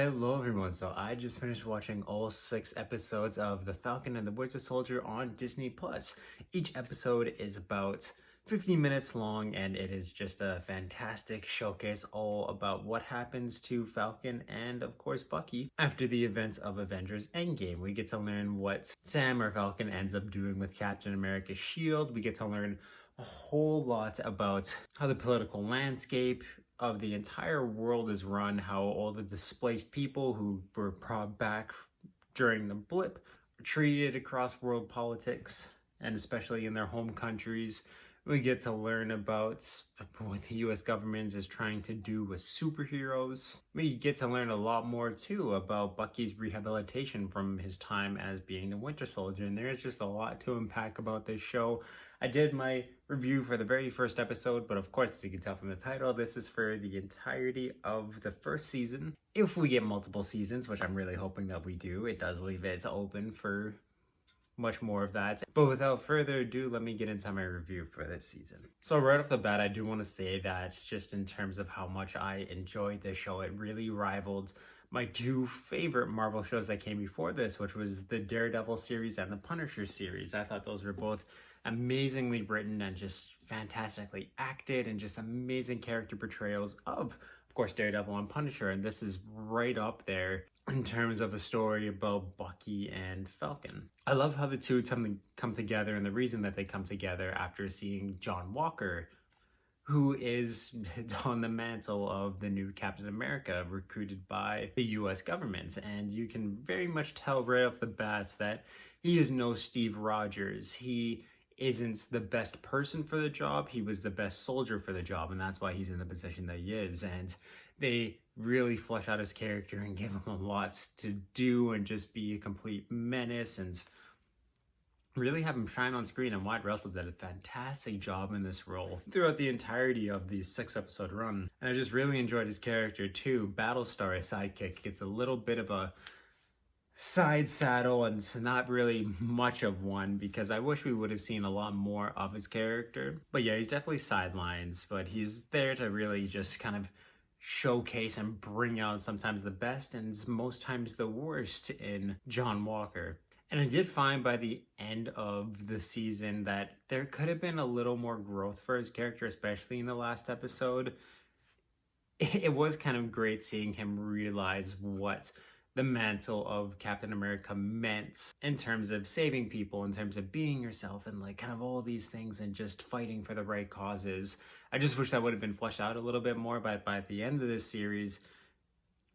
Hello everyone, so I just finished watching all 6 episodes of The Falcon and the Winter Soldier on Disney+. Each episode is about 15 minutes long, and it is just a fantastic showcase all about what happens to Falcon and, of course, Bucky after the events of Avengers Endgame. We get to learn what Sam or Falcon ends up doing with Captain America's shield. We get to learn a whole lot about how the political landscape of the entire world is run, how all the displaced people who were brought back during the blip are treated across world politics, and especially in their home countries. We get to learn about what the US government is trying to do with superheroes. We get to learn a lot more too about Bucky's rehabilitation from his time as being the Winter Soldier, and there's just a lot to unpack about this show. I did my review for the very first episode, but of course, as you can tell from the title, this is for the entirety of the first season. If we get multiple seasons, which I'm really hoping that we do, it does leave it open for much more of that. But without further ado, let me get into my review for this season. So right off the bat, I do want to say that just in terms of how much I enjoyed this show, it really rivaled my two favorite Marvel shows that came before this, which was the Daredevil series and the Punisher series. I thought those were both amazingly written and just fantastically acted, and just amazing character portrayals of course, Daredevil and Punisher. And this is right up there in terms of a story about Bucky and Falcon. I love how the two come together, and the reason that they come together after seeing John Walker, who is on the mantle of the new Captain America, recruited by the US government. And you can very much tell right off the bat that he is no Steve Rogers. He isn't the best person for the job. He was the best soldier for the job, and that's why he's in the position that he is. And they really flesh out his character and give him a lot to do and just be a complete menace and really have him shine on screen. And Wyatt Russell did a fantastic job in this role throughout the entirety of the 6-episode run. And I just really enjoyed his character too. Battlestar, his sidekick, gets a little bit of a side saddle, and not really much of one, because I wish we would have seen a lot more of his character. But yeah, he's definitely sidelines, but he's there to really just kind of showcase and bring out sometimes the best and most times the worst in John Walker. And I did find by the end of the season that there could have been a little more growth for his character, especially in the last episode. It was kind of great seeing him realize what the mantle of Captain America meant in terms of saving people, in terms of being yourself, and like kind of all these things, and just fighting for the right causes. I just wish that would have been fleshed out a little bit more, but by the end of this series,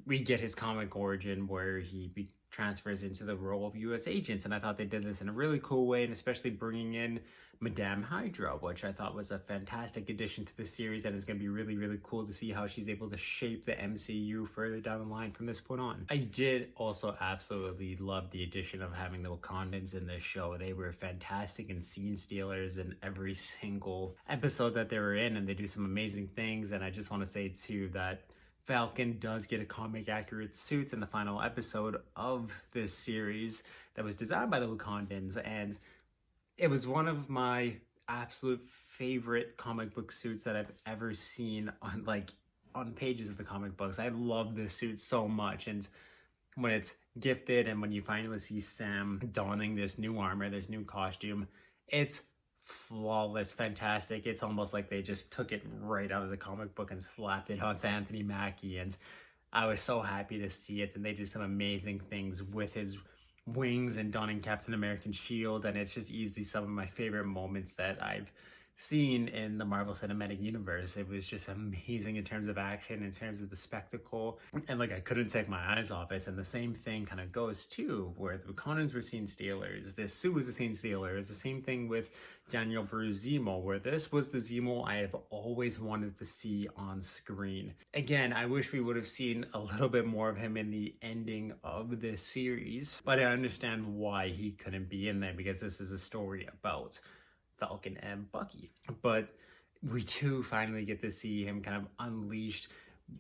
we get his comic origin where he transfers into the role of US agents, and I thought they did this in a really cool way, and especially bringing in Madame Hydra, which I thought was a fantastic addition to the series, and it's going to be really, really cool to see how she's able to shape the MCU further down the line from this point on. I did also absolutely love the addition of having the Wakandans in this show. They were fantastic and scene stealers in every single episode that they were in, and they do some amazing things. And I just want to say too that Falcon does get a comic accurate suit in the final episode of this series that was designed by the Wakandans, and it was one of my absolute favorite comic book suits that I've ever seen on pages of the comic books. I love this suit so much, and when it's gifted and when you finally see Sam donning this new armor, this new costume, it's flawless, fantastic. It's almost like they just took it right out of the comic book and slapped it onto Anthony Mackie, and I was so happy to see it. And they do some amazing things with his wings and donning Captain America's shield, and it's just easily some of my favorite moments that I've seen in the Marvel Cinematic Universe. It was just amazing in terms of action, in terms of the spectacle, and I couldn't take my eyes off it. And the same thing kind of goes too, where the Wakandans were scene stealers, this suit was a scene stealer. It's the same thing with Daniel Bru's Zemo, where this was the Zemo I have always wanted to see on screen. Again, I wish we would have seen a little bit more of him in the ending of this series, but I understand why he couldn't be in there, because this is a story about Falcon and Bucky. But we do finally get to see him kind of unleashed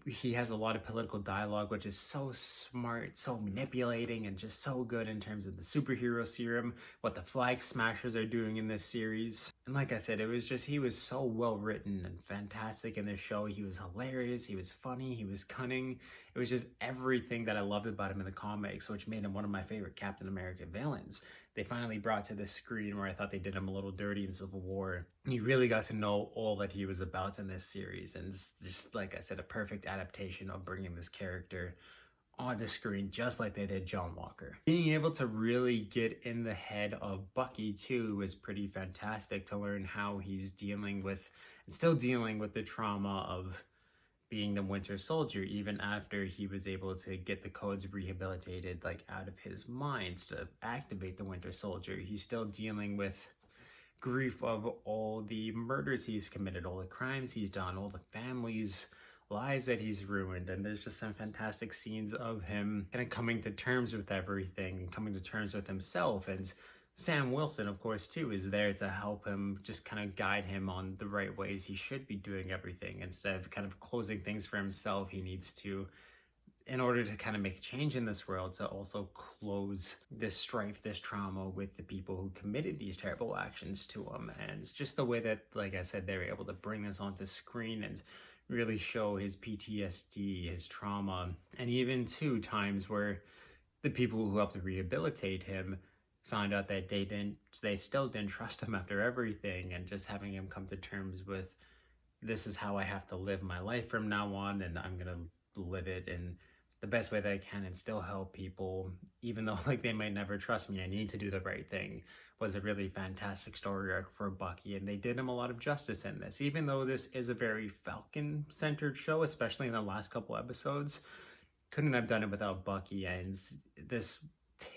he has a lot of political dialogue, which is so smart, so manipulating, and just so good in terms of the superhero serum, what the Flag Smashers are doing in this series. And like I said, he was so well written and fantastic in this show. He was hilarious, he was funny, he was cunning. It was just everything that I loved about him in the comics, which made him one of my favorite Captain America villains. They finally brought to the screen where I thought they did him a little dirty in Civil War. You really got to know all that he was about in this series, and just like I said, a perfect adaptation of bringing this character onto screen just like they did John Walker. Being able to really get in the head of Bucky too was pretty fantastic, to learn how he's dealing with and still dealing with the trauma of being the Winter Soldier, even after he was able to get the codes rehabilitated like out of his mind to activate the Winter Soldier. He's still dealing with grief of all the murders he's committed, all the crimes he's done, all the families' lives that he's ruined. And there's just some fantastic scenes of him kind of coming to terms with everything, coming to terms with himself. And Sam Wilson, of course, too, is there to help him, just kind of guide him on the right ways he should be doing everything. Instead of kind of closing things for himself, he needs to, in order to kind of make a change in this world, to also close this strife, this trauma with the people who committed these terrible actions to him. And it's just the way that, like I said, they were able to bring this onto screen and really show his PTSD, his trauma, and even two times where the people who helped to rehabilitate him found out that they still didn't trust him after everything, and just having him come to terms with, this is how I have to live my life from now on, and I'm gonna live it in the best way that I can and still help people, even though like they might never trust me. I need to do the right thing. Was a really fantastic story arc for Bucky, and they did him a lot of justice in this. Even though this is a very Falcon-centered show, especially in the last couple episodes, couldn't have done it without Bucky, and this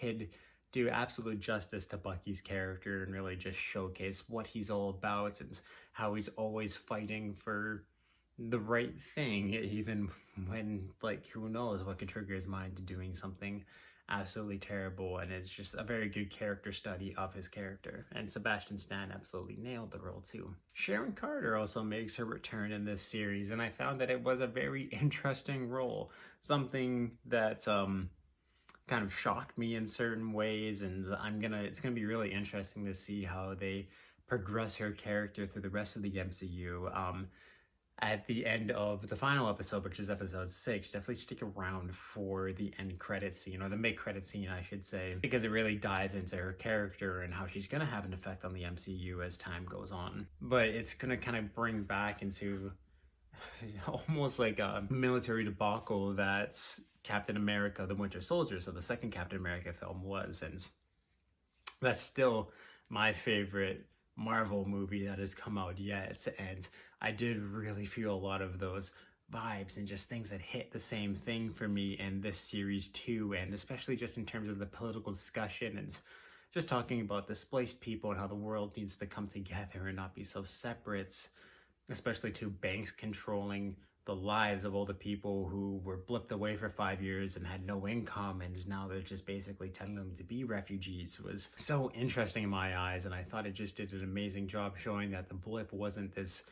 did do absolute justice to Bucky's character and really just showcase what he's all about and how he's always fighting for the right thing, even when, like, who knows what could trigger his mind to doing something absolutely terrible. And it's just a very good character study of his character, and Sebastian Stan absolutely nailed the role too. Sharon Carter also makes her return in this series, and I found that it was a very interesting role, something that kind of shocked me in certain ways, and it's gonna be really interesting to see how they progress her character through the rest of the MCU. At the end of the final episode, which is episode 6, definitely stick around for the end credit scene, or the mid-credit scene, I should say, because it really dives into her character and how she's gonna have an effect on the MCU as time goes on. But it's gonna kind of bring back into almost like a military debacle that Captain America, the Winter Soldier, so the second Captain America film was, and that's still my favorite Marvel movie that has come out yet. And I did really feel a lot of those vibes and just things that hit the same thing for me in this series too, and especially just in terms of the political discussion and just talking about displaced people and how the world needs to come together and not be so separate, especially to banks controlling the lives of all the people who were blipped away for 5 years and had no income, and now they're just basically telling them to be refugees. Was so interesting in my eyes, and I thought it just did an amazing job showing that the blip wasn't this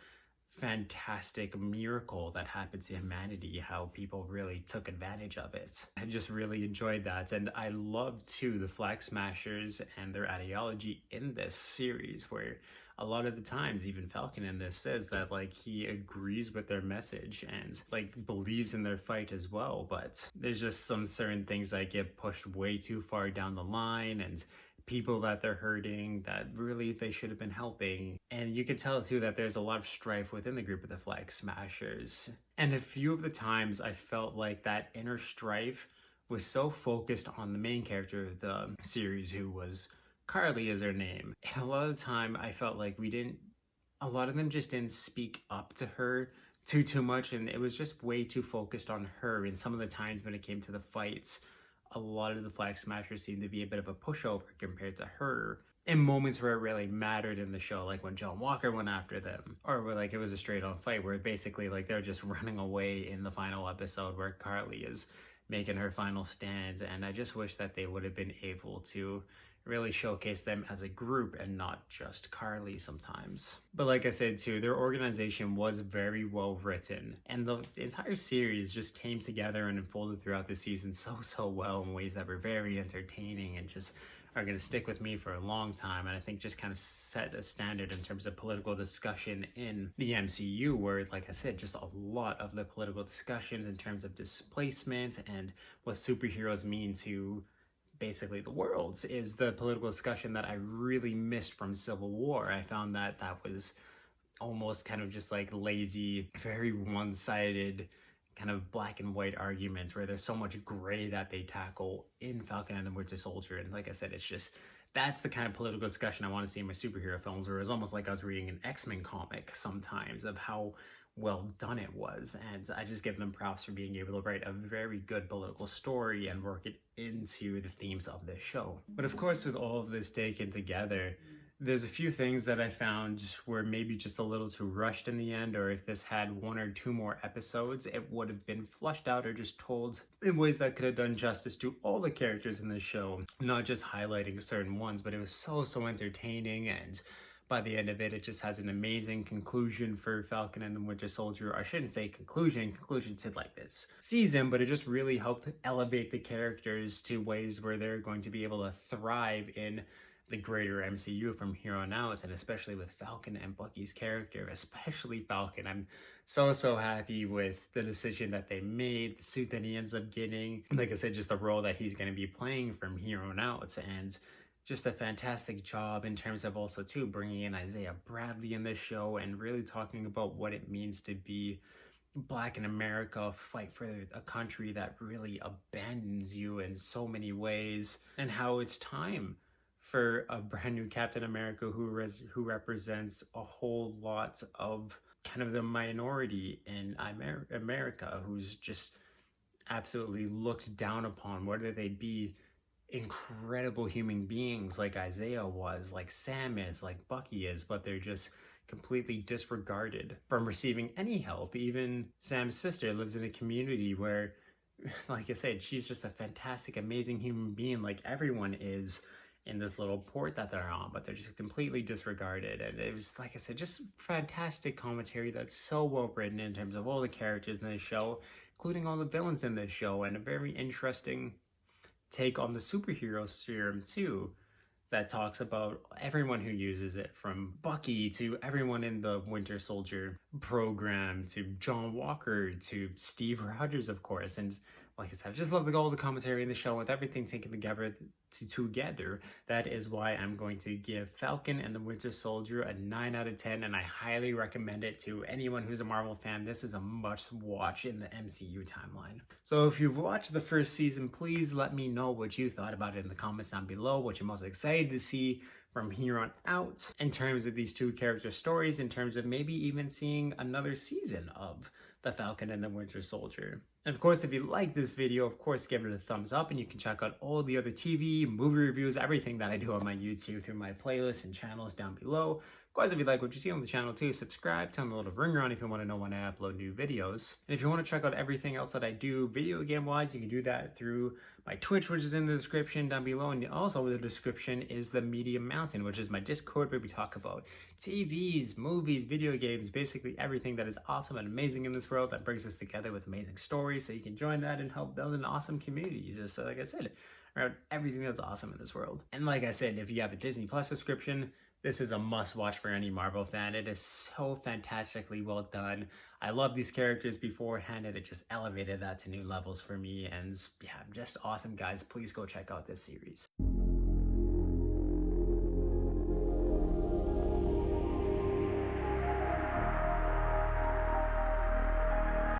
fantastic miracle that happened to humanity, how people really took advantage of it. I just really enjoyed that, and I love too the Flag Smashers and their ideology in this series, where a lot of the times even Falcon in this says that like he agrees with their message and like believes in their fight as well, but there's just some certain things that get pushed way too far down the line, and people that they're hurting that really they should have been helping. And you can tell too that there's a lot of strife within the group of the Flag Smashers. And a few of the times I felt like that inner strife was so focused on the main character of the series, who was Carly is her name. And a lot of the time I felt like a lot of them just didn't speak up to her too much, and it was just way too focused on her. And some of the times when it came to the fights, a lot of the Flag Smashers seemed to be a bit of a pushover compared to her in moments where it really mattered in the show, like when John Walker went after them, or where like it was a straight on fight where basically like they're just running away in the final episode where Carly is making her final stand. And I just wish that they would have been able to really showcase them as a group and not just Carly sometimes. But like I said too, their organization was very well written, and the entire series just came together and unfolded throughout the season so well in ways that were very entertaining and just are going to stick with me for a long time. And I think just kind of set a standard in terms of political discussion in the MCU, where, like I said, just a lot of the political discussions in terms of displacement and what superheroes mean to basically the world is the political discussion that I really missed from Civil War. I found that was almost kind of just like lazy, very one-sided kind of black and white arguments where there's so much gray that they tackle in Falcon and the Winter Soldier. And like I said, it's just, that's the kind of political discussion I want to see in my superhero films, where it's almost like I was reading an X-Men comic sometimes of how well done it was. And I just give them props for being able to write a very good political story and work it into the themes of this show. But of course, with all of this taken together, there's a few things that I found were maybe just a little too rushed in the end, or if this had 1 or 2 more episodes, it would have been flushed out or just told in ways that could have done justice to all the characters in the show, not just highlighting certain ones. But it was so entertaining, and by the end of it, it just has an amazing conclusion for Falcon and the Winter Soldier. I shouldn't say conclusion to like this season, but it just really helped elevate the characters to ways where they're going to be able to thrive in the greater MCU from here on out, and especially with Falcon and Bucky's character, especially Falcon. I'm so happy with the decision that they made, the suit that he ends up getting, like I said, just the role that he's going to be playing from here on out, and just a fantastic job in terms of also too bringing in Isaiah Bradley in this show and really talking about what it means to be Black in America, fight for a country that really abandons you in so many ways, and how it's time for a brand new Captain America who represents a whole lot of kind of the minority in America, who's just absolutely looked down upon, whether they be incredible human beings like Isaiah was, like Sam is, like Bucky is, but they're just completely disregarded from receiving any help. Even Sam's sister lives in a community where, like I said, she's just a fantastic, amazing human being, like everyone is in this little port that they're on, but they're just completely disregarded. And it was, like I said, just fantastic commentary that's so well written in terms of all the characters in this show, including all the villains in this show, and a very interesting take on the superhero serum too, that talks about everyone who uses it, from Bucky to everyone in the Winter Soldier program to John Walker to Steve Rogers, of course. And like I said, I just love all the commentary in the show with everything taken together. That is why I'm going to give Falcon and the Winter Soldier a 9 out of 10, and I highly recommend it to anyone who's a Marvel fan. This is a must watch in the MCU timeline. So if you've watched the first season, please let me know what you thought about it in the comments down below, what you're most excited to see from here on out in terms of these 2 character stories, in terms of maybe even seeing another season of the Falcon and the Winter Soldier. And of course, if you like this video, of course, give it a thumbs up, and you can check out all the other TV, movie reviews, everything that I do on my YouTube through my playlists and channels down below. Of course, if you like what you see on the channel too, subscribe, turn the little ringer on if you want to know when I upload new videos. And if you want to check out everything else that I do video game wise, you can do that through my Twitch, which is in the description down below. And also in the description is the Media Mountain, which is my Discord, where we talk about TVs, movies, video games, basically everything that is awesome and amazing in this world that brings us together with amazing stories. So you can join that and help build an awesome community, just like I said, around everything that's awesome in this world. And like I said, if you have a Disney Plus subscription, this is a must-watch for any Marvel fan. It is so fantastically well done. I love these characters beforehand, and it just elevated that to new levels for me. And yeah, just awesome, guys. Please go check out this series.